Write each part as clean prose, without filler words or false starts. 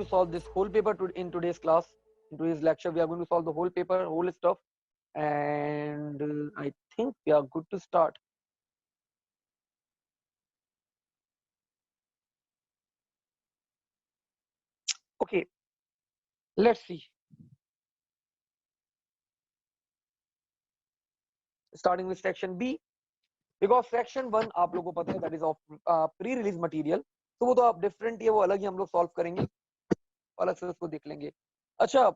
to solve this whole paper in today's class. In today's lecture, we are going to solve the whole paper, whole stuff, and I think we are good to start. Okay, let's see. Starting with section B, because section 1 आप लोगों को पता है that is of pre-release material, तो वो तो आप different है, वो अलग ही हम लोग solve करेंगे, अलग से उसको देख लेंगे. अच्छा,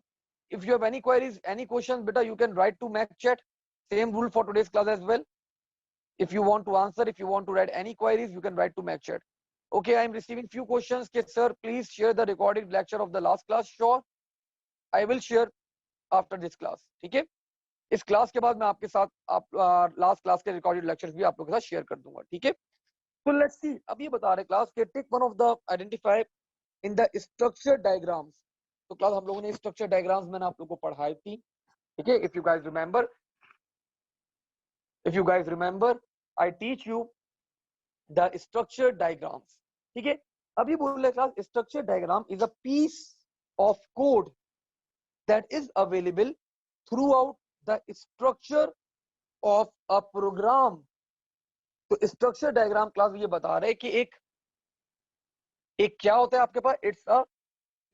if you have any queries, any questions, beta, you can write to Mac chat. Same rule for today's class as well. If you want to answer, if you want to write any queries, you can write to Mac chat. Okay, I am receiving few questions. Okay, sir, please share the recorded lecture of the last class. Sure, I will share after this class. ठीक है, इस class के बाद मैं आपके साथ आप last class के रिकॉर्डेड लेक्चर्स भी आप लोगों के साथ शेयर कर दूंगा. ठीक है, तो लेट्स सी. अब ये बता रहे क्लास के take one of the identify in the structure diagrams. तो क्लास हम लोगों ने स्ट्रक्चर डायग्राम्स मैंने आप लोगों को पढ़ाई थी. ठीक है, if you guys remember I teach you the structure diagrams. ठीक है, अभी बोल रहे class structure diagram is a piece of code that is available throughout the structure of a program. तो स्ट्रक्चर डायग्राम क्लास ये बता रहे कि एक क्या होता है आपके पास, it's a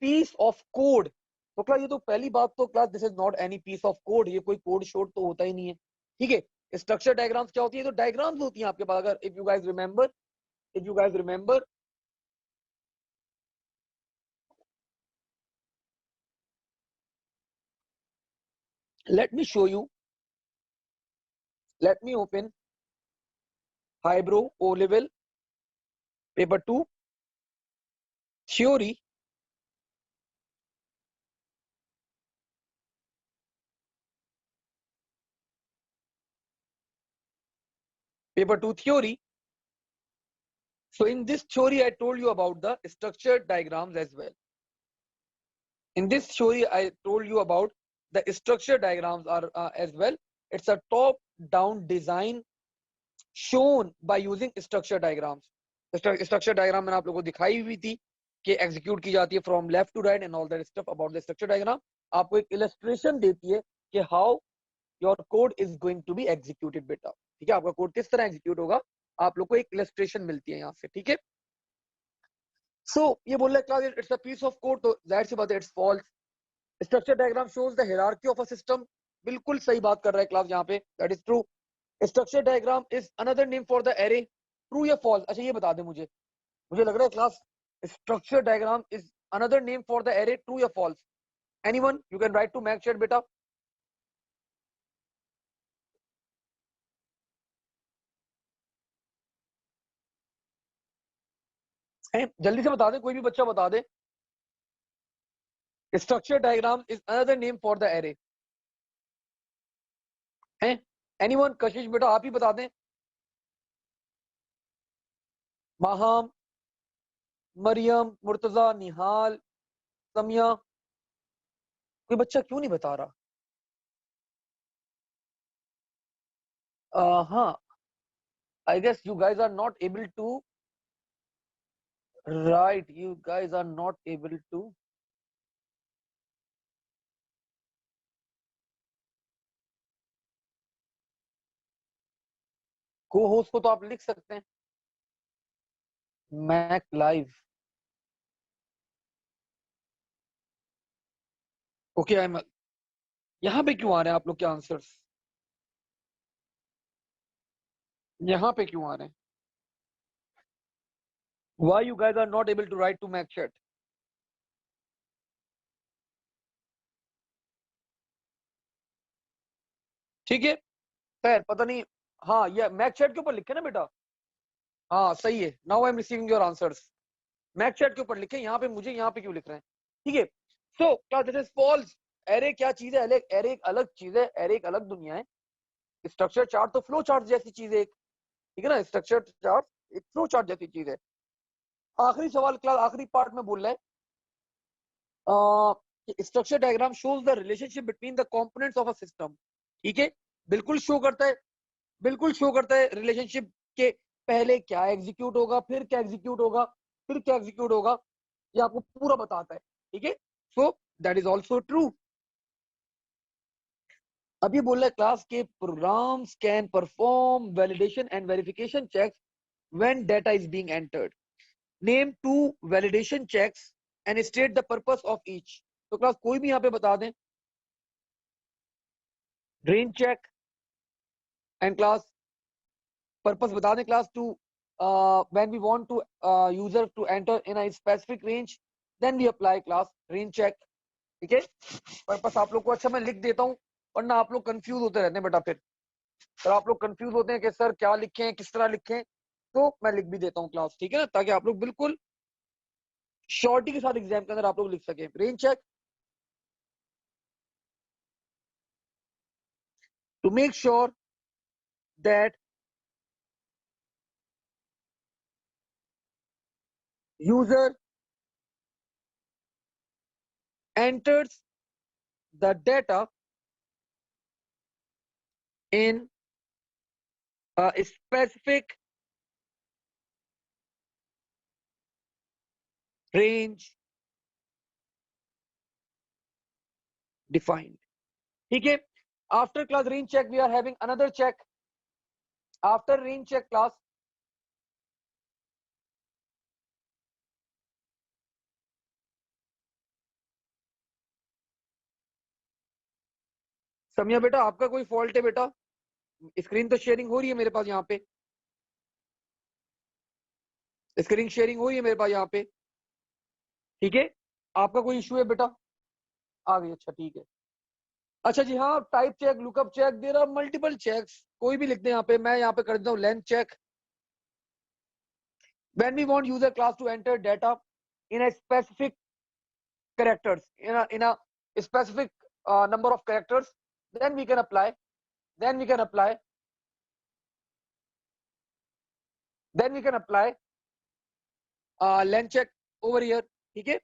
piece of code. तो क्लास ये तो पहली बात तो class this is not any piece of code, ये कोई कोड शोड तो होता ही नहीं है. ठीक है, स्ट्रक्चर डायग्राम्स क्या होती है, तो डायग्राम्स होती हैं आपके पास. अगर if you guys remember let me show you, let me open Hybro O level paper 2 theory. Paper 2 theory. So in this theory I told you about the structured diagrams as well. In this theory I told you about the structure diagrams are as well. It's a top down design shown by using structure diagrams. Structure diagram मैंने आप लोगों को दिखाई हुई थी कि execute की जाती है from left to right and all that stuff about the structure diagram. आपको एक इलस्ट्रेशन देती है कि how your code is going to be executed बेटा. ठीक है, आपका कोड किस तरह एग्जीक्यूट होगा, आप लोग को एक इलस्ट्रेशन मिलती है यहाँ से. ठीक है, सो ये बोल रहा है class it's a piece of code, तो जाहिर सी बात है it's false. Structure diagram shows the hierarchy of a system. बिल्कुल सही बात कर रहा है क्लास यहाँ पे, that is true. Structure diagram is another name for the array. True या फॉल्स? अच्छा ये बता दे मुझे लग रहा है class structure diagram is another name for the array. True या false? Anyone you can write to mac chat बेटा. जल्दी से बता दे, कोई भी बच्चा बता दे. Structure diagram is another name for the array. Anyone? Kashish बेटा आप ही बता दें. माहम, मरियम, मुर्तजा, निहाल, समिया, कोई बच्चा क्यों नहीं बता रहा? हाँ, I guess you guys are not able to. Right, you guys are not able to. को होस्ट को तो आप लिख सकते हैं मैक लाइव. ओके अहमद, यहाँ पे क्यों आ रहे हैं आप लोग के आंसर्स? यहाँ पे क्यों आ रहे हैं? Why you guys are not able to write to Mac chat? ठीक है, खैर पता नहीं. हाँ, ये मैक चैट के ऊपर लिखे ना बेटा. हाँ सही है. Now I am receiving your answers. मैक चैट के ऊपर लिखे, यहाँ पे मुझे यहाँ पे क्यों लिख रहे हैं? ठीक है, सो क्या दिस इज फॉल्स. एरे क्या चीज है? एरे एक अलग चीज है, एरे एक अलग दुनिया है. स्ट्रक्चर चार्ट तो फ्लो चार्ट जैसी चीज है, ठीक है ना. स्ट्रक्चर चार्ट एक फ्लो चार्ट जैसी चीज है. आखिरी सवाल क्लास आखिरी पार्ट में बोल रहा है structure diagram shows the relationship between the components of a system. ठीक है, बिल्कुल शो करता है, बिल्कुल शो करता है रिलेशनशिप के पहले क्या एग्जीक्यूट होगा, फिर क्या एग्जीक्यूट होगा, फिर क्या एग्जीक्यूट होगा, ये आपको पूरा बताता है. ठीक है, so that is also true. अब ये बोल रहा है क्लास के programs can perform validation and verification checks when data is being entered. Name 2 validation checks and state the purpose of each. तो क्लास कोई भी यहाँ पे बता दें, ड्रेन चेक एंड क्लास पर्पस बता दें class to when we want to user to enter in a specific range, then we apply class range check। ठीक है, पर्पस आप लोग को अच्छा मैं लिख देता हूँ, वरना आप लोग कंफ्यूज होते रहते हैं बेटा। फिर आप लोग कंफ्यूज होते हैं कि सर क्या लिखें, किस तरह लिखें, तो मैं लिख भी देता हूँ क्लास, ठीक है ना, ताकि आप लोग बिल्कुल शॉर्टी के साथ एग्जाम के अंदर आप लोग लिख सकें। Range check to make sure that user enters the data in a specific range defined। ठीक है, after class range check we are having another check। after range check class Samiya बेटा आपका कोई फॉल्ट है बेटा? स्क्रीन तो शेयरिंग हो रही है मेरे पास यहाँ पे, स्क्रीन शेयरिंग हो रही है मेरे पास यहाँ पे, ठीक है, आपका कोई इशू है बेटा? आ गई, अच्छा ठीक है। अच्छा जी हाँ, type check, lookup check, there are multiple checks, कोई भी लिखते हैं यहाँ पे, मैं यहाँ पे कर देता हूँ length check. when we want user class to enter data in a specific characters, in a specific number of characters, then we can apply then we can apply then we can apply length check over here। ठीक है,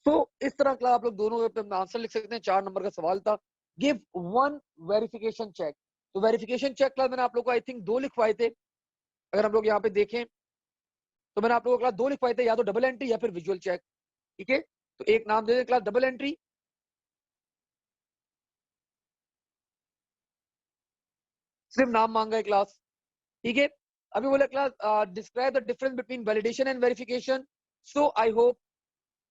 तो इस तरह का आप लोग दोनों पे आंसर लिख सकते हैं। 4 नंबर का सवाल था, गिव 1 वेरिफिकेशन चेक। तो वेरिफिकेशन चेक क्लास मैंने आप लोग को आई थिंक 2 लिखवाए थे, अगर हम लोग यहाँ पे देखें तो मैंने आप लोगों को क्लास 2 लिखवाए थे, या तो डबल एंट्री या फिर विजुअल चेक। ठीक है, तो एक नाम दे दें क्लास डबल एंट्री, सिर्फ नाम मांगा है क्लास। ठीक है, अभी बोला class describe the difference between validation and verification. So I hope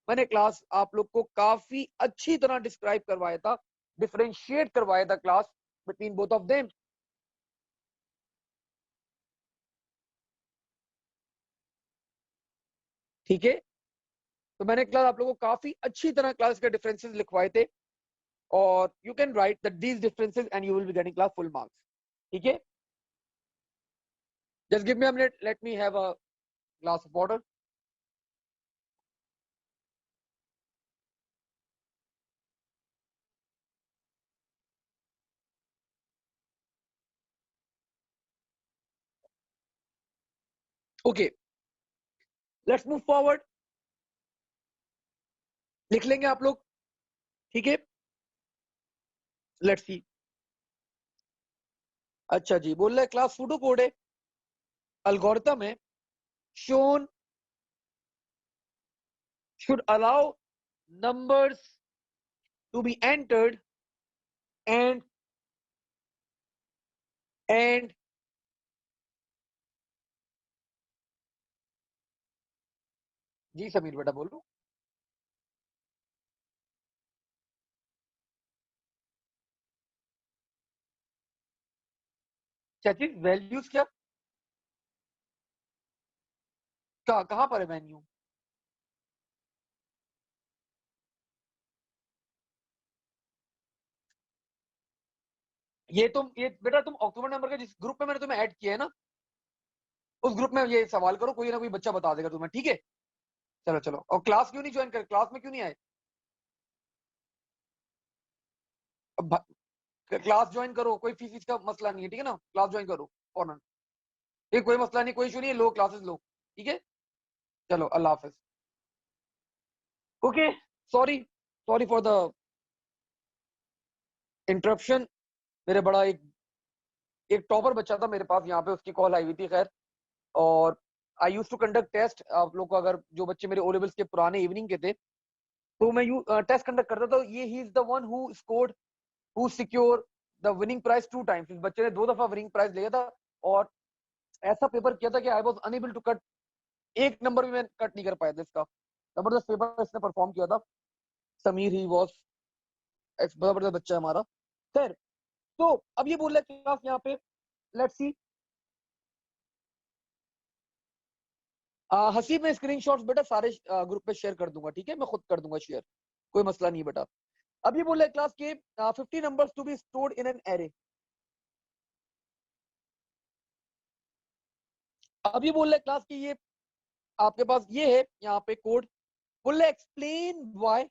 मैंने क्लास आप लोग को काफी अच्छी तरह डिस्क्राइब करवाया था, डिफरेंशिएट करवाया था class between both of them. ठीक है, तो मैंने क्लास आप लोगों को काफी अच्छी तरह क्लास के डिफरेंसेस लिखवाए थे, और you can write that these differences and you will be getting class full marks. ठीक है, just give me a minute, let me have a glass of water. Okay, let's move forward, लिख लेंगे आप लोग। ठीक है, लेट्स सी। अच्छा जी, बोल रहा है क्लास सूडो कोड है, algorithm है, shown should allow numbers to be entered and जी समीर बेटा बोलो। क्या चीज वैल्यूज, क्या कहाँ पर है मेन्यू? ये बेटा तुम अक्टूबर नंबर के जिस ग्रुप में मैंने तुम्हें ऐड किया है ना, उस ग्रुप में ये सवाल करो, कोई ना कोई बच्चा बता देगा तुम्हें। ठीक है, चलो चलो, और क्लास क्यों नहीं ज्वाइन कर, क्लास में क्यों नहीं आए? अब क्लास ज्वाइन करो, कोई फीस का मसला नहीं है, ठीक है ना, क्लास ज्वाइन करो फौरन। ये कोई मसला नहीं, कोई इशू नहीं है, लो क्लासेस लो। ठीक है, चलो अल्लाह हाफिज। Okay, sorry sorry for the interruption. मेरे बड़ा एक टॉपर बच्चा था मेरे पास यहाँ पे, उसकी कॉल आई हुई थी खैर, और आई यूज टू कंडक्ट टेस्ट। आप लोग को अगर जो बच्चे मेरे ओ लेवल्स के पुराने इवनिंग के थे, तो मैं टेस्ट कंडक्ट करता था। ये ही is the one who scored, who secure the winning prize 2 times. इस बच्चे ने 2 दफा विनिंग प्राइज लिया था, और ऐसा पेपर किया था कि I was unable to cut, एक नंबर भी मैं कट नहीं कर पाया था इसका। जबरदस्त पेपर इसने परफॉर्म किया था। समीर ही वॉज जबरदस्त बच्चा है हमारा। खैर, तो अब ये बोल रहा है क्लास यहाँ पे, लेट्स सी। हसीब में स्क्रीनशॉट्स बेटा सारे ग्रुप पे शेयर कर दूंगा, ठीक है, मैं खुद कर दूंगा शेयर, कोई मसला नहीं बेटा। अब ये बोल रहा है क्लास के 50 numbers to be stored in an array. अब ये बोल रहा है क्लास की, ये आपके पास ये है यहाँ पे कोड, बोल रहा है explain why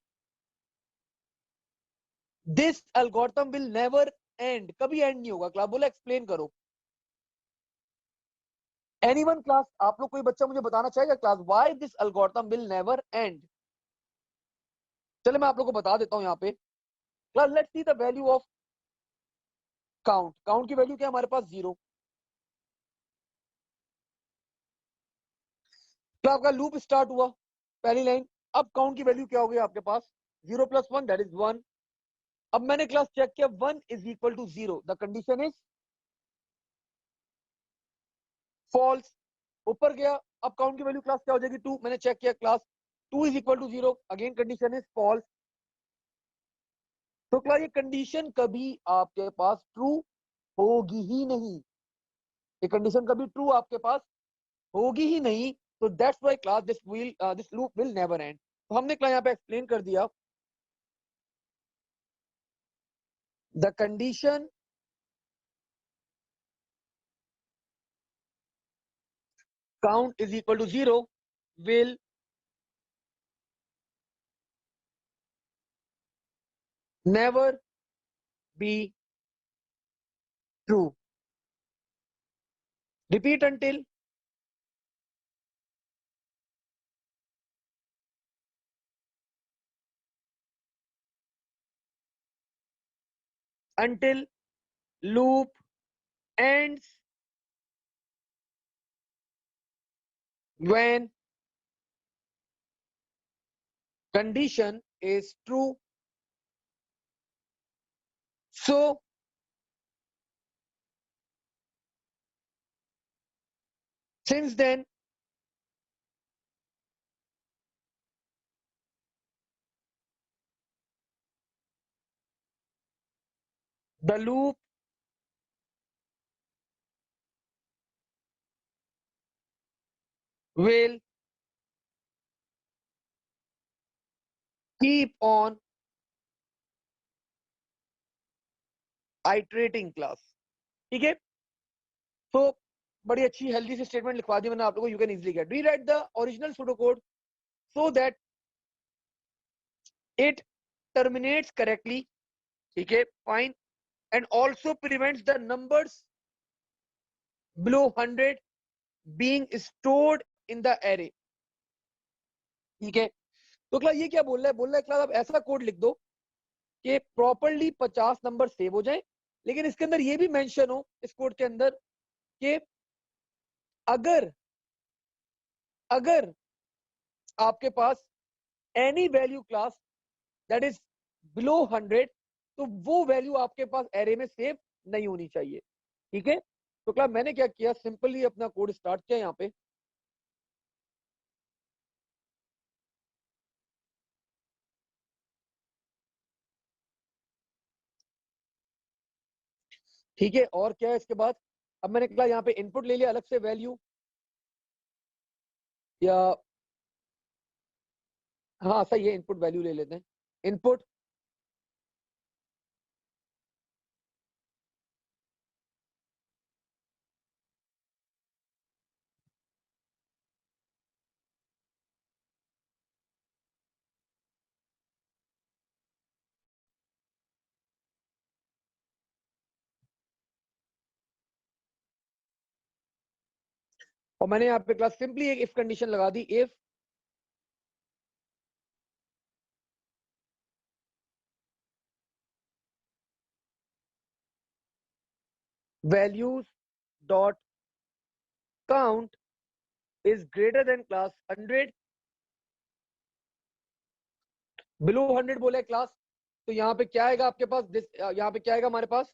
this algorithm will never and, कभी एंड नहीं होगा। क्लास बोला एक्सप्लेन करो। एनीवन क्लास, आप लोग कोई बच्चा मुझे बताना चाहेगा class why this algorithm will never and? चलो मैं आप लोग को बता देता हूं यहाँ पे। Class let's see the value of count. Count की वैल्यू क्या है हमारे पास? 0। तो आपका लूप स्टार्ट हुआ, पहली लाइन। अब काउंट की वैल्यू क्या हो गई आपके पास? 0 + 1 दैट इज 1। अब मैंने क्लास चेक किया 1 is equal to 0, the condition is false. ऊपर गया, अब काउंट की वैल्यू क्लास क्या हो जाएगी? 2। मैंने चेक किया class 2 is equal to 0, again condition is false. तो क्लास ये कंडीशन कभी आपके पास ट्रू होगी ही नहीं, ये कंडीशन कभी ट्रू आपके पास होगी ही नहीं। तो that's why class this loop will never and. तो हमने क्लास यहाँ पे एक्सप्लेन कर दिया, the condition count is equal to 0 will never be true. Repeat until loop ends when condition is true. So since then the loop will keep on iterating class। ठीक है, तो बड़ी अच्छी हेल्दी सी statement लिखवा दी मैंने आप लोगों को। You can easily get rewrite the original pseudo code so that it terminates correctly। ठीक है, fine. and also prevents the numbers below 100 being stored in the array। ठीक है, तो क्लास ये क्या बोल रहा है? बोल रहा है क्लास आप ऐसा कोड लिख दो कि प्रॉपरली 50 नंबर सेव हो जाए, लेकिन इसके अंदर ये भी मेंशन हो इस कोड के अंदर कि अगर अगर आपके पास any value class that is below 100, तो वो वैल्यू आपके पास एरे में सेव नहीं होनी चाहिए। ठीक है, तो क्लास मैंने क्या किया, सिंपली अपना कोड स्टार्ट किया यहाँ पे। ठीक है, और क्या है इसके बाद? अब मैंने क्लास यहाँ पे इनपुट ले लिया अलग से वैल्यू, या हाँ सही है, इनपुट वैल्यू ले लेते हैं। इनपुट और मैंने यहाँ पे क्लास सिंपली एक इफ कंडीशन लगा दी, if values dot count is greater than class 100, below 100 बोले क्लास, तो यहाँ पे क्या आएगा आपके पास, यहाँ पे क्या आएगा हमारे पास,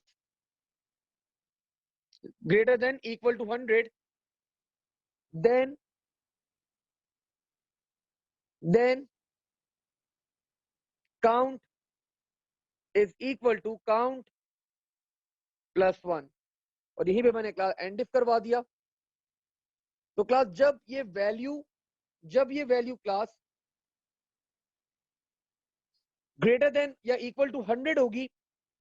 greater than equal to 100, then count is equal to count plus 1, और यहीं पे मैंने क्लास एंड इफ करवा दिया। तो क्लास जब ये वैल्यू क्लास ग्रेटर देन या इक्वल टू 100 होगी,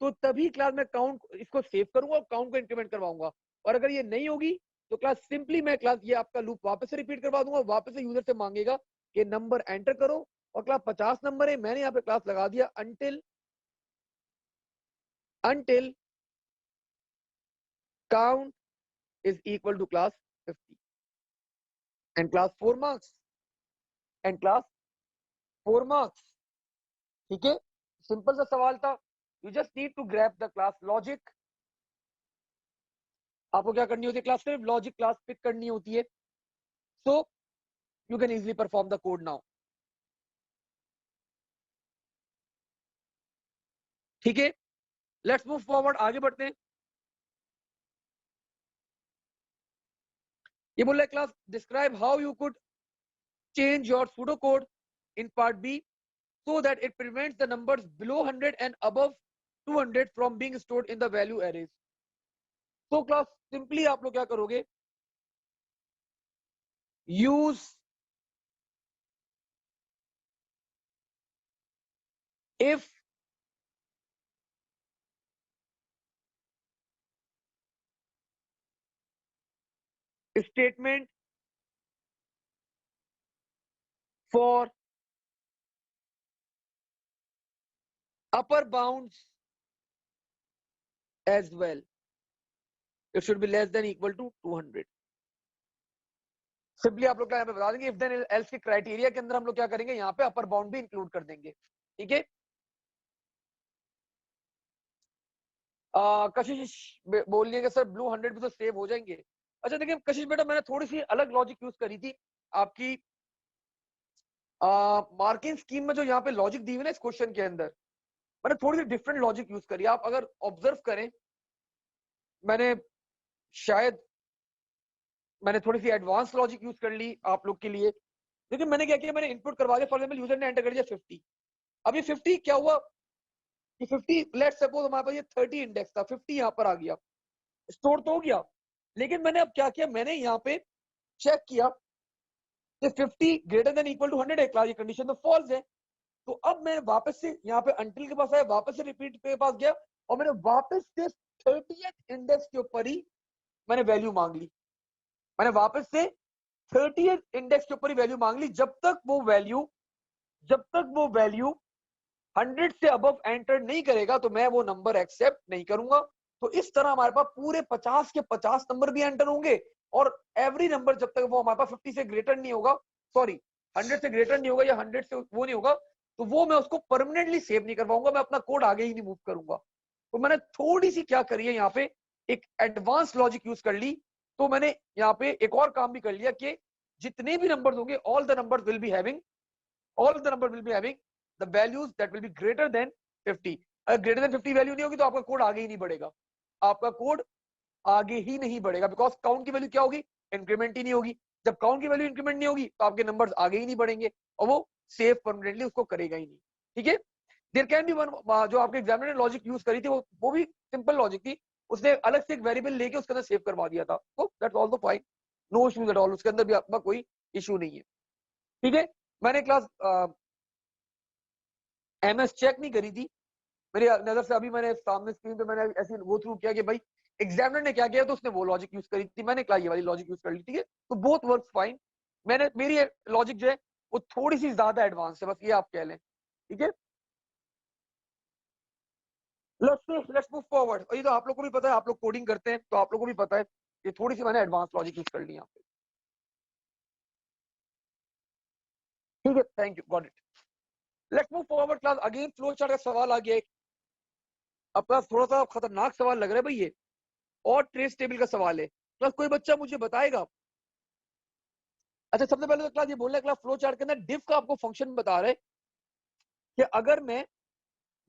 तो तभी क्लास में काउंट इसको सेव करूंगा और काउंट को इंक्रीमेंट करवाऊंगा। और अगर ये नहीं होगी तो क्लास सिंपली मैं क्लास ये आपका लूप वापस से रिपीट करवा दूंगा, वापस से यूजर से मांगेगा कि नंबर एंटर करो, और क्लास 50 नंबर है, मैंने यहाँ पे क्लास लगा दिया until count is equal to class 50 and class 4 marks ठीक है, सिंपल सा सवाल था। You just need to grab the class logic. आपको क्या करनी होती है, क्लास सिर्फ लॉजिक क्लास पिक करनी होती है, so you can easily perform the code now. ठीक है, लेट्स मूव फॉरवर्ड, आगे बढ़ते हैं। ये बोल रहा है class describe how you could change your pseudo code in part B so that it prevents the numbers below 100 and above 200 from being stored in the value arrays। तो class simply आप लोग क्या करोगे, use if statement for upper bounds as well, it should be less than equal to 200। Simply आप लोग क्या यहाँ पे बता देंगे, इफ देन एल्स के क्राइटेरिया के अंदर हम लोग क्या करेंगे, यहाँ पे अपर बाउंड भी इंक्लूड कर देंगे। ठीक है, कशिश बोल रही है कि सर ब्लू 100 भी तो सेव हो जाएंगे। अच्छा देखिए कशिश बेटा, मैंने थोड़ी सी अलग लॉजिक यूज करी थी आपकी मार्किंग स्कीम में। जो यहाँ पे लॉजिक दी हुई ना इस क्वेश्चन के अंदर, मैंने थोड़ी सी डिफरेंट लॉजिक यूज करी। आप अगर ऑब्जर्व करें, मैंने शायद थोड़ी सी एडवांस लॉजिक यूज कर ली आप लोग के लिए। लेकिन मैंने क्या किया, मैंने इनपुट करवा दिया, फॉर एग्जांपल यूजर ने एंटर कर दिया 50। अब ये 50 क्या हुआ कि 50 लेट्स सपोज हमारे पास ये 30 इंडेक्स था, 50 यहाँ पर आ गया, स्टोर तो हो गया। लेकिन मैंने अब क्या किया, मैंने यहाँ पे चेक किया कि 50 ग्रेटर देन इक्वल टू 100 है, क्लास ये कंडीशन तो फॉल्स है। तो अब मैं वापस से यहाँ पे अंटिल के पास आया, वापस से रिपीट के पास गया, और मैंने वापस से 30th इंडेक्स के ऊपर ही मैंने वैल्यू मांग ली। मैंने वापस से 30th इंडेक्स के ऊपर ही वैल्यू मांग ली, जब तक वो वैल्यू 100 से अबव एंटर नहीं करेगा तो मैं वो नंबर एक्सेप्ट नहीं करूंगा। तो इस तरह हमारे पास पूरे 50 के 50 नंबर भी एंटर होंगे, और एवरी नंबर जब तक वो हमारे पास 50 से ग्रेटर नहीं होगा, सॉरी 100 से ग्रेटर नहीं होगा या 100 से वो नहीं होगा, तो वो मैं उसको परमानेंटली सेव नहीं करवाऊंगा, मैं अपना कोड आगे ही नहीं मूव करूंगा। तो मैंने थोड़ी सी क्या करी है, यहाँ पे एक एडवांस लॉजिक यूज कर ली। तो मैंने यहाँ पे एक और काम भी कर लिया कि जितने भी नंबर होंगे all the number will be having the values that will be greater than 50। अगर ग्रेटर देन 50 वैल्यू नहीं होगी तो आपका कोड आगे ही नहीं बढ़ेगा, बिकॉज काउंट की वैल्यू क्या होगी, इंक्रीमेंट ही नहीं होगी। जब काउंट की वैल्यू इंक्रीमेंट नहीं होगी तो आपके नंबर्स आगे ही नहीं बढ़ेंगे, और वो सेव परमानेंटली उसको करेगा ही नहीं। ठीक है, देयर कैन बी वन, जो आपके एग्जामिनर ने लॉजिक यूज करी थी वो भी सिंपल लॉजिक थी, उसने अलग से एक वेरिएबल लेके उसके अंदर सेव करवा दिया था, तो that's also fine, no issues at all, उसके अंदर भी आपका कोई इशू नहीं है। ठीक है, मैंने क्लास एमएस चेक नहीं करी थी, मेरी नजर से अभी मैंने सामने स्क्रीन पे मैंने ऐसे गो थ्रू किया कि भाई एग्जामिनर ने क्या किया, तो उसने वो लॉजिक यूज करी थी, मैंने ये वाली लॉजिक यूज कर ली। ठीक है, तो बोथ वर्क्स फाइन। मेरी लॉजिक जो है वो थोड़ी सी ज्यादा एडवांस है, बस ये आप कह लें। ठीक है, लेट्स मूव फॉरवर्ड। और ये तो आप लोग को भी पता है, आप लोग कोडिंग करते हैं तो आप लोग को भी पता है, ये थोड़ी सी मैंने एडवांस लॉजिक यूज कर ली यहाँ पे। ठीक है, thank you, got it. Let's move forward class, again flow chart का सवाल आ गया। आपका थोड़ा सा खतरनाक सवाल लग रहा है भाई ये, और ट्रेस टेबल का सवाल है। प्लस कोई बच्चा मुझे बताएगा अच्छा सबसे पहले तो क्लास ये बोल रहा है क्लास फ्लो चार्ट के अंदर डिफ का आपको फंक्शन बता रहे कि अगर मैं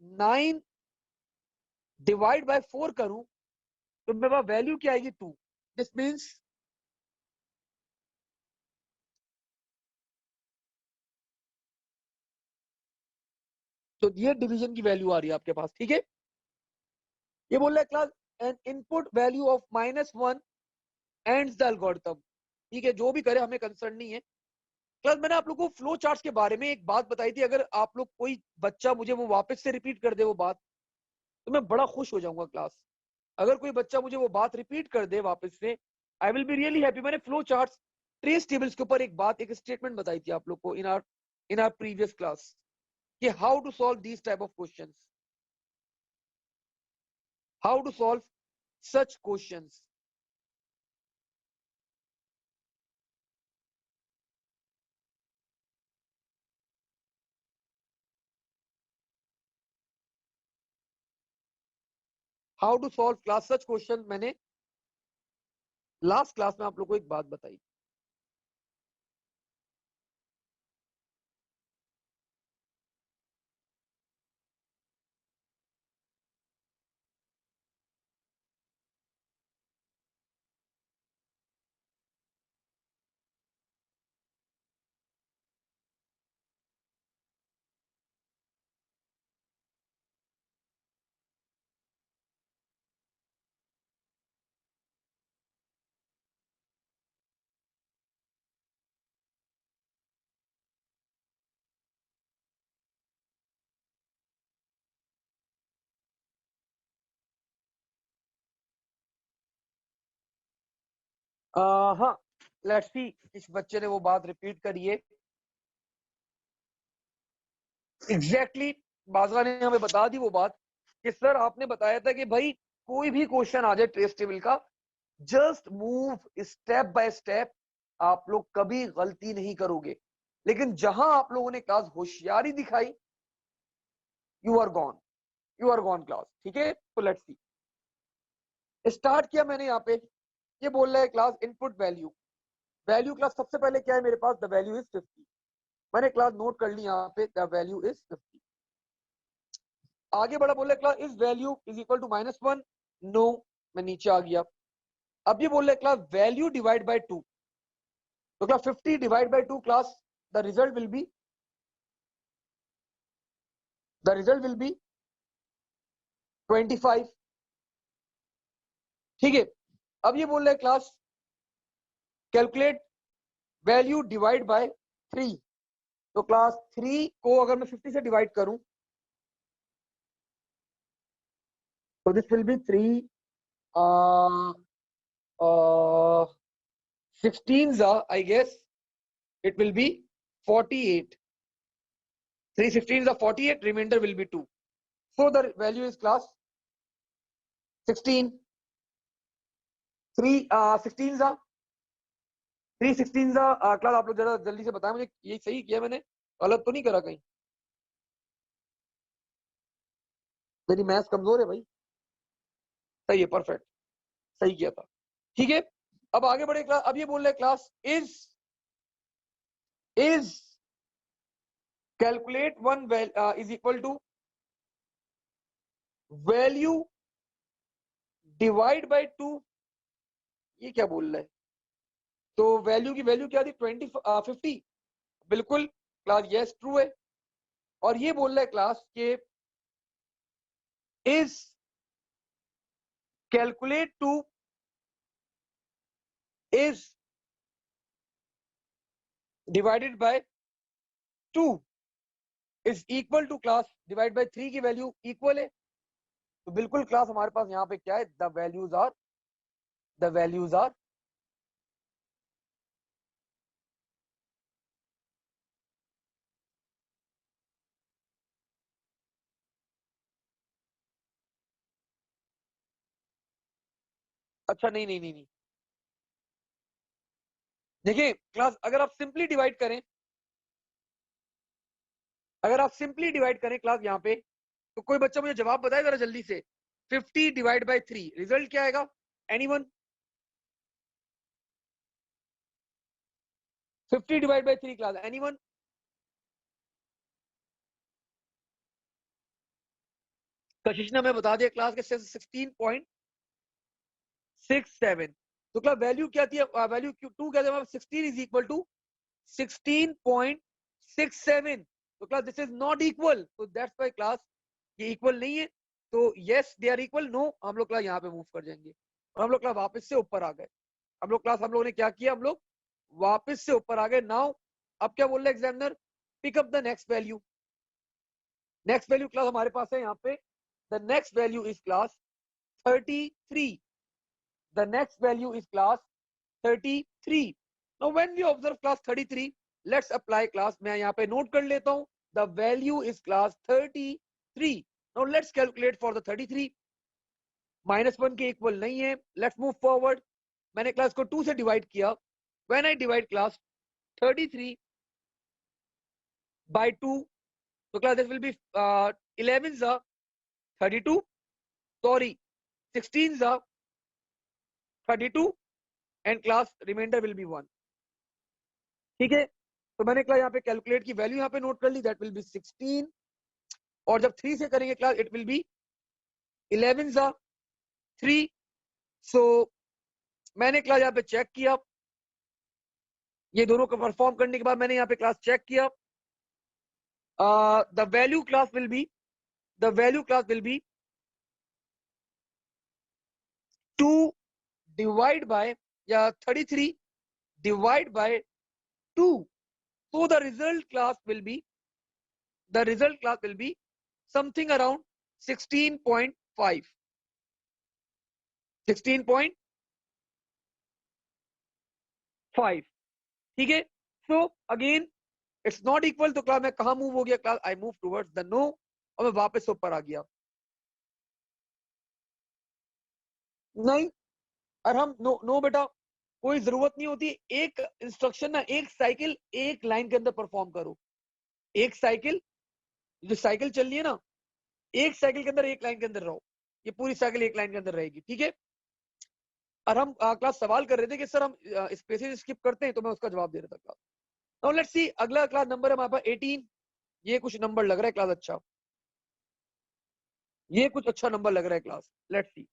9 डिवाइड बाय 4 करूं तो मेरे पास वैल्यू क्या आएगी 2। दिस मीन्स तो ये डिवीजन की वैल्यू आ रही है आपके पास, ठीक है। ये बोल रहा है class N input value of -1 ends the algorithm, ठीक है, जो भी करे हमें कंसर्न नहीं है। क्लास मैंने आप लोग को फ्लो चार्ट्स के बारे में एक बात बताई थी, अगर आप लोग कोई बच्चा मुझे वो वापस से रिपीट कर दे वो बात तो मैं बड़ा खुश हो जाऊंगा क्लास। अगर कोई बच्चा मुझे वो बात रिपीट कर दे वापस से, I will be really happy. मैंने फ्लो चार्ट्स ट्रेस टेबल्स के ऊपर एक बात, एक स्टेटमेंट बताई थी आप लोग को इन आर प्रीवियस क्लास कि how to solve these type of questions, how to solve such questions. How to solve class such question मैंने लास्ट क्लास में आप लोग को एक बात बताई। हाँ, लेट्स सी इस बच्चे ने वो बात रिपीट करी है एग्जैक्टली। बाजवा ने हमें बता दी वो बात कि सर आपने बताया था कि भाई कोई भी क्वेश्चन आ जाए ट्रेस टेबल का, just move step by step, आप लोग कभी गलती नहीं करोगे। लेकिन जहां आप लोगों ने क्लास होशियारी दिखाई, you are gone, you are gone class, ठीक है। तो लेट्स सी, स्टार्ट किया मैंने यहाँ पे। ये बोल रहा है class input value, value class सबसे पहले क्या है मेरे पास, द वैल्यू इज 50। मैंने क्लास नोट कर ली यहाँ पे, द वैल्यू इज 50। आगे बढ़ा, बोल रहा है class is value is equal to -1, no, मैं नीचे आ गया। अब ये बोल रहा है क्लास वैल्यू डिवाइड बाय 2, तो class 50 divide by 2 class the result will be, the result will be 25, ठीक है। अब ये बोल रहा है class calculate value divide by 3, तो क्लास 3 को अगर मैं 50 से डिवाइड करूं तो this will be 3 16 I guess it will be 48, 3 16 are 48, remainder will be 2, so the value is class 16, 3 16 are 3 16 class आप लोग जरा जल्दी से बताएं मुझे, ये सही किया मैंने, गलत तो नहीं करा कहीं? मेरी मैथ्स कमजोर है भाई। सही है, परफेक्ट, सही किया था, ठीक है। अब आगे बढ़े क्लास। अब ये बोल रहे class is calculate one is equal to value divide by 2, ये क्या बोल रहा है? तो वैल्यू की वैल्यू क्या थी, 50। बिल्कुल क्लास यस ट्रू है। और ये बोल रहा है क्लास के is calculate two is divided by 2 is equal to class divide by 3 की वैल्यू इक्वल है। तो बिल्कुल क्लास हमारे पास यहाँ पे क्या है, द वैल्यूज आर अच्छा नहीं नहीं नहीं नहीं, देखिए क्लास अगर आप सिंपली डिवाइड करें, अगर आप सिंपली डिवाइड करें क्लास यहाँ पे, तो कोई बच्चा मुझे जवाब बताए जरा जल्दी से, 50 डिवाइड बाय 3 रिजल्ट क्या आएगा? Anyone? 50 divide by 3 class, anyone? कशिश ने हमें बता दिया क्लास के 16.67। तो क्लास वैल्यू क्या थी, वैल्यू 2 क्या था, 16 इज इक्वल टू 16.67। तो class this is not equal, तो दैट्स व्हाई क्लास ये इक्वल नहीं है। तो yes they are equal, no हम लोग क्लास यहाँ पे मूव कर जाएंगे और हम लोग क्लास वापस से ऊपर आ गए। हम लोगों ने क्या किया, हम लोग वापस से ऊपर आ गए। नाउ अब क्या बोल रहे examiner, pick up the next value. Next value class हमारे पास है यहाँ पे, the next value is class 33। The next value is class 33। Now when we observe class 33, let's apply class, मैं यहाँ पे नोट कर लेता हूँ, the value is class 33। Now let's calculate for the 33। -1 के इक्वल नहीं है, let's move forward। मैंने क्लास को 2 से डिवाइड किया, when I divide class 33 by 2, तो class this will be 11 are 32, sorry 16 are 32 and class remainder will be 1। ठीक है, तो मैंने क्लास यहाँ पे कैलकुलेट की वैल्यू यहाँ पे नोट कर ली, दैट विल बी 16, और जब 3 से करेंगे क्लास इट विल बी 11 जा 3। सो मैंने क्लास यहाँ पे चेक किया, ये दोनों को परफॉर्म करने के बाद मैंने यहाँ पे क्लास चेक किया, the value class will be 2 divide by या 33 divide by 2। so the result class will be something around 16.5। 16.5 ठीक है। So again it's not equal, तो क्लास में कहा मूव हो गया, class I move towards the no, और मैं वापस ऊपर आ गया। नहीं, और हम नो नो बेटा, कोई जरूरत नहीं होती, एक इंस्ट्रक्शन ना, एक साइकिल एक लाइन के अंदर परफॉर्म करो। एक साइकिल, जो साइकिल चल रही है ना, एक साइकिल के अंदर एक लाइन के अंदर रहो, ये पूरी साइकिल एक लाइन के अंदर रहेगी। ठीक है, और हम क्लास सवाल कर रहे थे कि सर हम स्पेसेस स्किप करते हैं, तो मैं उसका जवाब दे रहा था क्लास। नाउ लेट्स सी, अगला क्लास नंबर है हमारे पास 18। ये कुछ नंबर लग रहा है क्लास अच्छा, ये कुछ अच्छा नंबर लग रहा है class, let's C.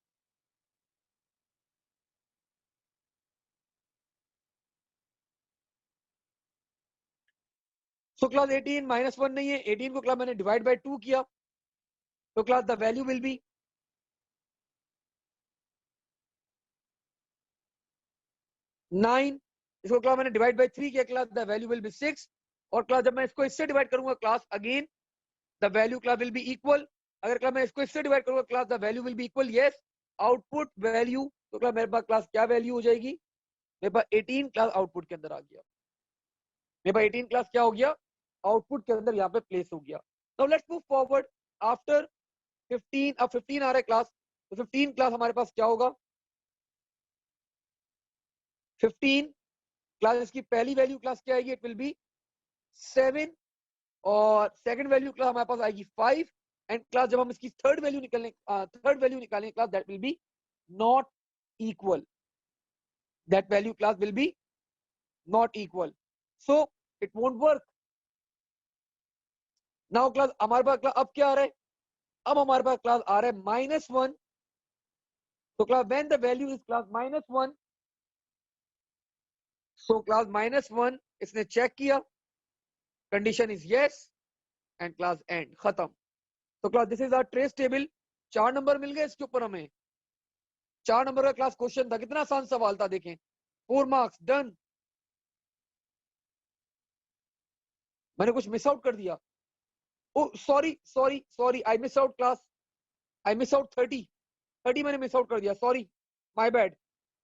So class 18 -1 नहीं है, 18 को क्लास मैंने डिवाइड बाय 2 किया, तो class the value will be 9। इसको क्लास मैंने डिवाइड बाय 3 किया, class the value will be 6। और क्लास जब मैं इसको इससे डिवाइड करूंगा class, again the value class will be equal. अगर क्लास मैं इसको इससे डिवाइड करूंगा class the value will be equal, yes output value. तो क्लास मेरे पास क्लास क्या वैल्यू हो जाएगी, मेरे पास 18 क्लास आउटपुट के अंदर आ गया। मेरे पास 18 क्लास क्या हो गया, आउटपुट के अंदर यहाँ पे प्लेस हो गया। Now let's move forward after 15। अब 15 आ रहा है क्लास, तो 15 क्लास हमारे पास क्या होगा, 15 क्लास इसकी पहली वैल्यू क्लास क्या आएगी, इट विल बी 7, और सेकंड वैल्यू क्लास हमारे पास आएगी 5। एंड क्लास जब हम इसकी थर्ड वैल्यू निकालेंगे class that will be not equal, that value class will be not equal, so it won't work. Now class हमारे पास क्लास अब क्या आ रहा है, अब हमारे पास क्लास आ रहा है -1। तो class when the value is class -1, so class -1 इसने चेक किया, condition is yes, and class end खत्म। तो class this is our trace table. 4 number मिल गए इसके ऊपर हमें, 4 नंबर का क्लास क्वेश्चन था, कितना आसान सवाल था, देखें 4 मार्क्स डन। मैंने कुछ मिस आउट कर दिया, oh sorry sorry sorry, I miss out class, I miss out 30 मैंने मिस आउट कर दिया, सॉरी माय बैड।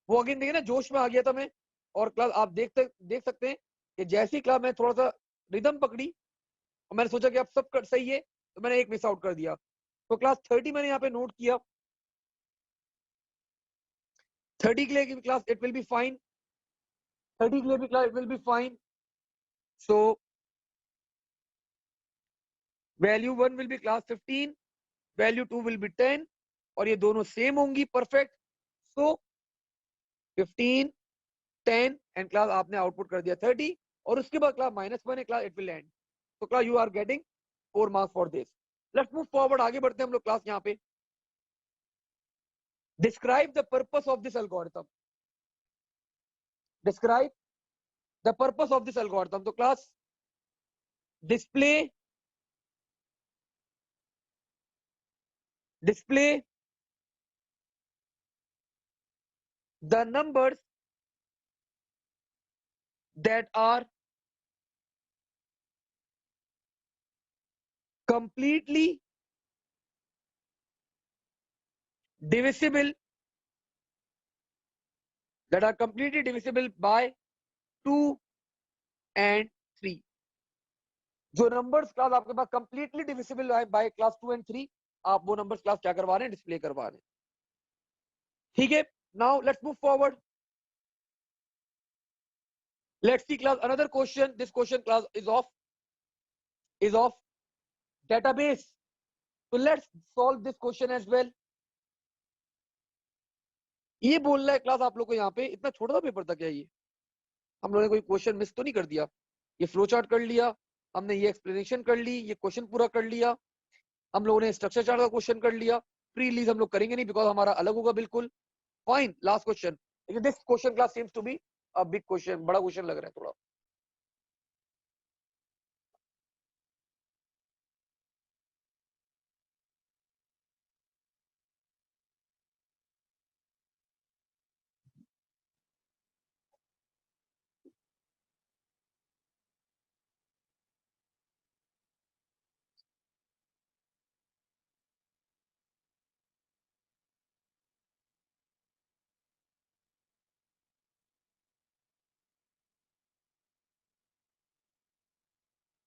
वो अगेन देखिए ना, जोश में आ गया था मैं, और क्लास आप देख सकते हैं कि जैसी क्लास में थोड़ा सा रिदम पकड़ी और मैंने सोचा कि अब सब सही है, तो मैंने एक मिस आउट कर दिया। तो क्लास 30 मैंने यहाँ पे नोट किया, 30 के लिए भी class it will be fine, 30 के लिए भी class it will be fine. So value 1 will be class 15, value 2 will be 10, और ये दोनों सेम होंगी, परफेक्ट। सो 15 10 एंड क्लास आपने आउटपुट कर दिया 30, और उसके बाद क्लास -1 है क्लास, इट विल एंड। तो class you are getting 4 marks for this. Let's move forward, आगे बढ़ते हैं हम लोग क्लास। यहाँ पे describe the purpose of this algorithm, describe the purpose of this algorithm. तो class display the numbers that are completely divisible, by 2 and 3। जो numbers class आपके पास कंप्लीटली डिविजिबल है बाय क्लास 2 एंड 3, आप वो नंबर्स क्लास क्या करवा रहे हैं, डिस्प्ले करवा रहे हैं। ठीक है, now let's move forward. Let's see class another question. This question class is of database, so let's solve this question as well। ये बोल रहा है क्लास आप लोग को, यहाँ पे इतना छोटा सा पेपर था क्या ये? हम लोगों ने कोई क्वेश्चन मिस तो नहीं कर दिया? ये फ्लो चार्ट कर लिया हमने, ये एक्सप्लेनेशन कर ली, ये क्वेश्चन पूरा कर लिया, हम लोगों ने स्ट्रक्चर चार्ट का क्वेश्चन कर लिया। प्री रिलीज हम लोग करेंगे नहीं बिकॉज हमारा अलग होगा बिल्कुल। Fine, last question. लेकिन this question class seems to be a big question, बड़ा क्वेश्चन लग रहा है थोड़ा।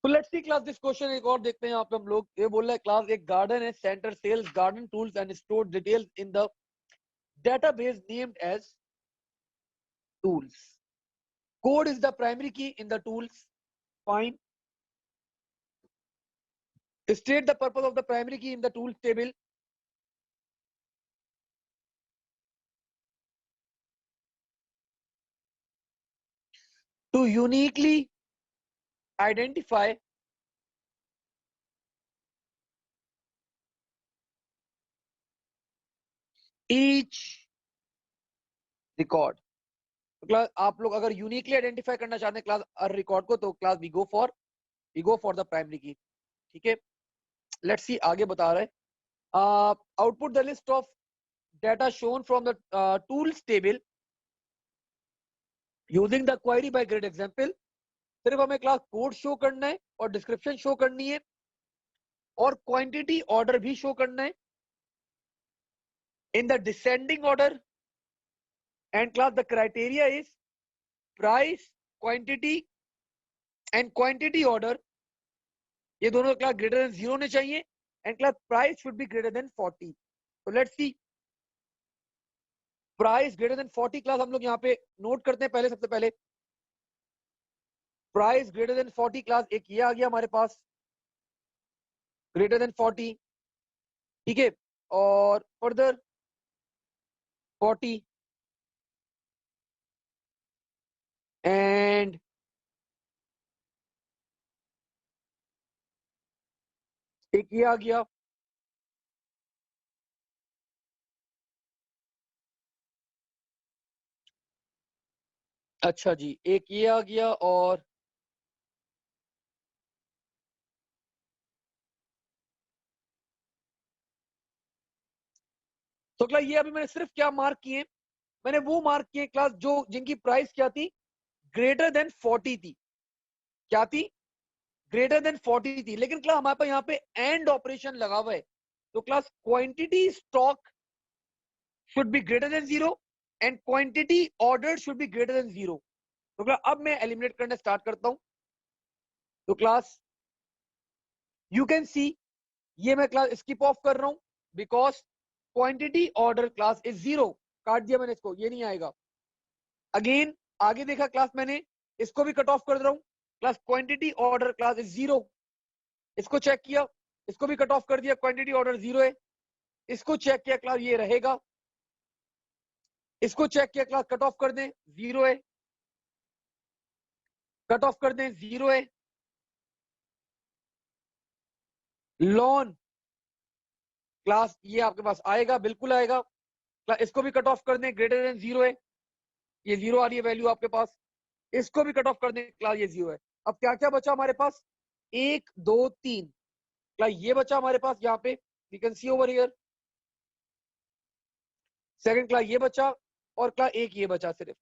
तो let's see class this question, एक और देखते हैं यहाँ पे हम लोग। ये बोल रहा है क्लास एक गार्डन है, centre sells garden tools and store details in the database named as tools, code is the primary key in the tools। Fine, state the purpose of the primary key in the tools table। To uniquely identify each record। तो class आप लोग अगर uniquely identify करना चाहते हैं class हर record को, तो class we go for the primary key. ठीक है, लेट्स सी आगे बता रहे हैं। Output the list of data shown from the tools table using the query by grid example. सिर्फ हमें क्लास कोड शो करना है और डिस्क्रिप्शन शो करनी है और क्वांटिटी ऑर्डर भी शो करना है in the descending order. And class the criteria is price, quantity and quantity order, ये दोनों क्लास ग्रेटर देन 0 होने चाहिए। And class price should be greater than 40। तो let's C, price greater than 40 class हम लोग यहाँ पे नोट करते हैं। पहले सबसे पहले प्राइस ग्रेटर देन 40 क्लास, एक ये आ गया हमारे पास ग्रेटर देन 40। ठीक है, और फर्दर 40 एंड एक ये आ गया। अच्छा जी, एक ये आ गया और तो क्लास ये अभी मैंने सिर्फ क्या मार्क किए, मैंने वो मार्क किए क्लास जो जिनकी प्राइस क्या थी, ग्रेटर देन 40 थी। क्या थी? ग्रेटर देन 40 थी। लेकिन क्लास हमारे पास यहाँ पे एंड ऑपरेशन लगा हुआ है, तो class quantity stock should be greater than 0 and quantity order should be greater than 0। तो क्लास अब मैं एलिमिनेट करना स्टार्ट करता हूं। तो क्लास यू कैन सी, ये मैं क्लास स्किप ऑफ कर रहा हूं because quantity order class is 0। काट दिया मैंने इसको, ये नहीं आएगा। अगेन आगे देखा क्लास मैंने, इसको भी कट ऑफ कर रहा हूं। Class quantity order class is 0, इसको चेक किया, इसको भी कट ऑफ कर दिया, क्वांटिटी ऑर्डर 0 है। इसको चेक किया क्लास ये रहेगा, इसको चेक किया क्लास कट ऑफ कर दें 0 है। कट ऑफ कर दें 0 है। लॉन क्लास ये आपके पास आएगा, बिल्कुल आएगा। इसको भी कट ऑफ कर दें, ग्रेटर देन 0 है, ये 0 आ रही है वैल्यू आपके पास। इसको भी कट ऑफ कर दें, क्लास ये 0 है। अब क्या क्या बचा हमारे पास, 1 2 3, क्लास ये बचा हमारे पास यहाँ पे, we can see over here. Second class ये बचा, और क्लास एक ये बचा सिर्फ।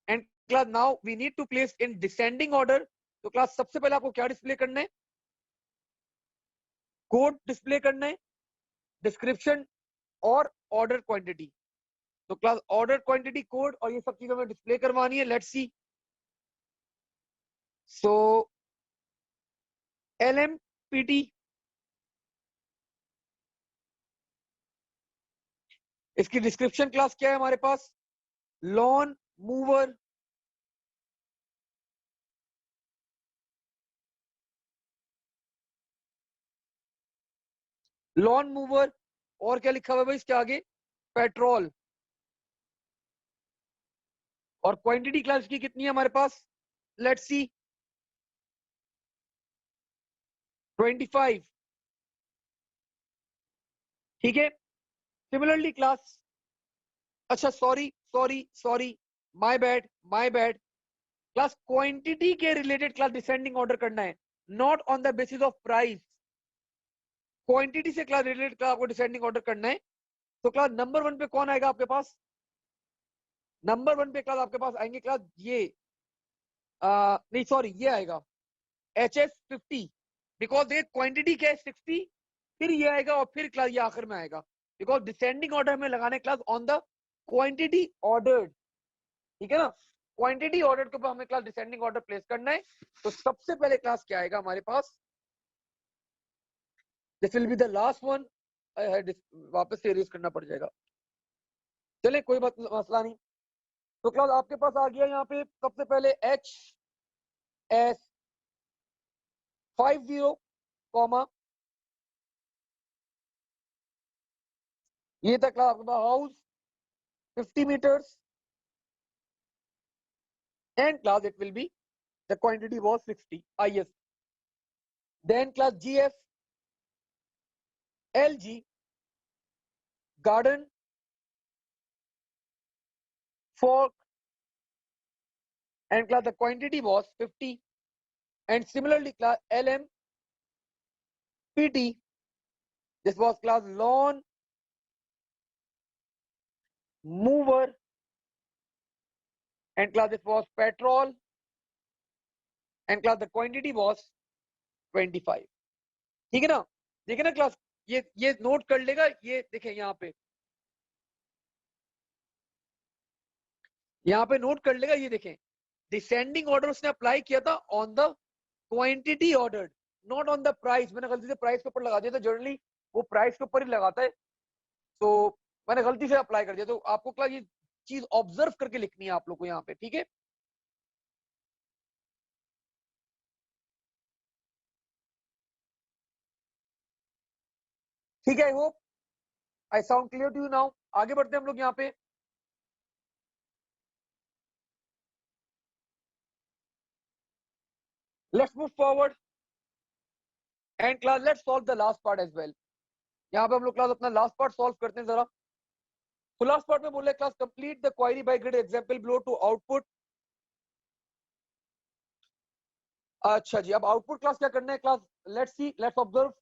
And class now we need to place in descending order. तो क्लास सबसे पहले आपको क्या डिस्प्ले करना है, कोड डिस्प्ले करना है, डिस्क्रिप्शन और ऑर्डर क्वांटिटी। तो क्लास ऑर्डर क्वांटिटी कोड और ये सब चीजें हमें डिस्प्ले करवानी है। लेट्स सी। सो LMPT, इसकी डिस्क्रिप्शन क्लास क्या है हमारे पास, लॉन मूवर। लॉन मूवर, और क्या लिखा हुआ है भाई इसके आगे, पेट्रोल। और क्वांटिटी क्लास की कितनी है हमारे पास, लेट्स सी, 25। ठीक है। सिमिलरली क्लास, अच्छा sorry sorry sorry, my bad. Class quantity के रिलेटेड क्लास डिसेंडिंग ऑर्डर करना है, not on the basis of price. Quantity से क्लास रिलेटेड क्लास आपको डिसेंडिंग ऑर्डर करना है। तो क्लास नंबर 1 पे कौन आएगा आपके पास, नंबर 1 पे क्लास आपके पास आएंगे क्लास ये नहीं सॉरी, ये आएगा HS50, बिकॉज ये क्वांटिटी क्या है 60, फिर ये आएगा और फिर क्लास ये आखिर में आएगा, बिकॉज डिसेंडिंग ऑर्डर में लगाने class on the quantity ordered. ठीक है ना, क्वांटिटी ऑर्डर के ऊपर हमें क्लास डिसेंडिंग ऑर्डर प्लेस करना है। तो सबसे पहले क्लास क्या आएगा हमारे पास, this will be the last one. वापस से इरेज करना पड़ जाएगा, चले कोई बात मसला नहीं। तो क्लास आपके पास आ गया यहाँ पे सबसे पहले HS50 कॉमा, ये था क्लास आपके पास house 50 meters, and class it will be, the quantity was 60 IS. Then class GF LG garden fork, and class the quantity was 50. And similarly class LM PT, this was class lawn mover, and class this was petrol, and class the quantity was 25. ठीक है ना, देखिए ना class, ये note कर लेगा, ये देखें यहाँ पे नोट कर लेगा, ये देखें डिसेंडिंग ऑर्डर उसने अप्लाई किया था on the quantity ordered, not on the price. मैंने गलती से प्राइस के ऊपर लगा दिया था, जनरली वो प्राइस के ऊपर ही लगाता है, तो मैंने गलती से अप्लाई कर दिया। तो आपको क्या ये चीज ऑब्जर्व करके लिखनी है आप लोग को यहाँ पे, ठीक है। ठीक है, I hope I sound clear to you now. आगे बढ़ते हैं हम लोग यहाँ पे। Let's move forward and class let's solve the last part as well. यहाँ पे हम लोग क्लास अपना लास्ट पार्ट सॉल्व करते हैं जरा। तो लास्ट पार्ट में बोले class complete the query by grid example below to output. अच्छा जी, अब आउटपुट क्लास क्या करना है class, let's see, let's observe.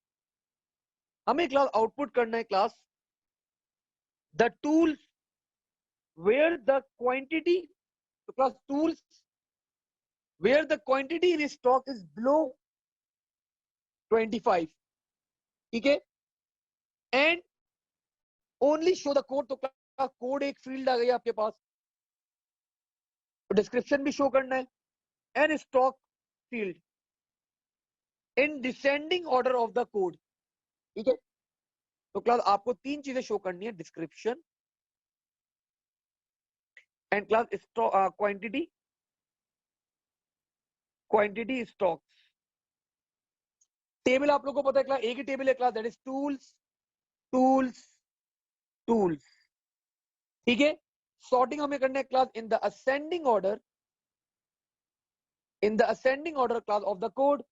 हमें क्लास आउटपुट करना है class the tool where the quantity, because tools where the quantity in stock is below 25, ठीक है, and only show the code। तो कोड एक फील्ड आ गई आपके पास, डिस्क्रिप्शन भी शो करना है, and stock field in descending order of the code. ठीक है, तो क्लास आपको तीन चीजें शो करनी है, description and class quantity, quantity stock. Table आप लोगों को पता है क्लास एक ही टेबल है class, that is tools tools tools. ठीक है, सॉर्टिंग हमें करना है class in the ascending order, in the ascending order class of the code,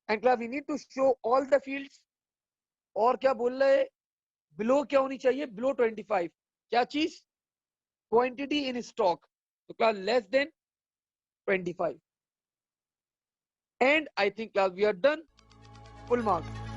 and class we need to show all the fields. और क्या बोल रहे, below क्या होनी चाहिए, below 25, क्या चीज, quantity in stock, तो class less than 25. And I think class we are done, full marks.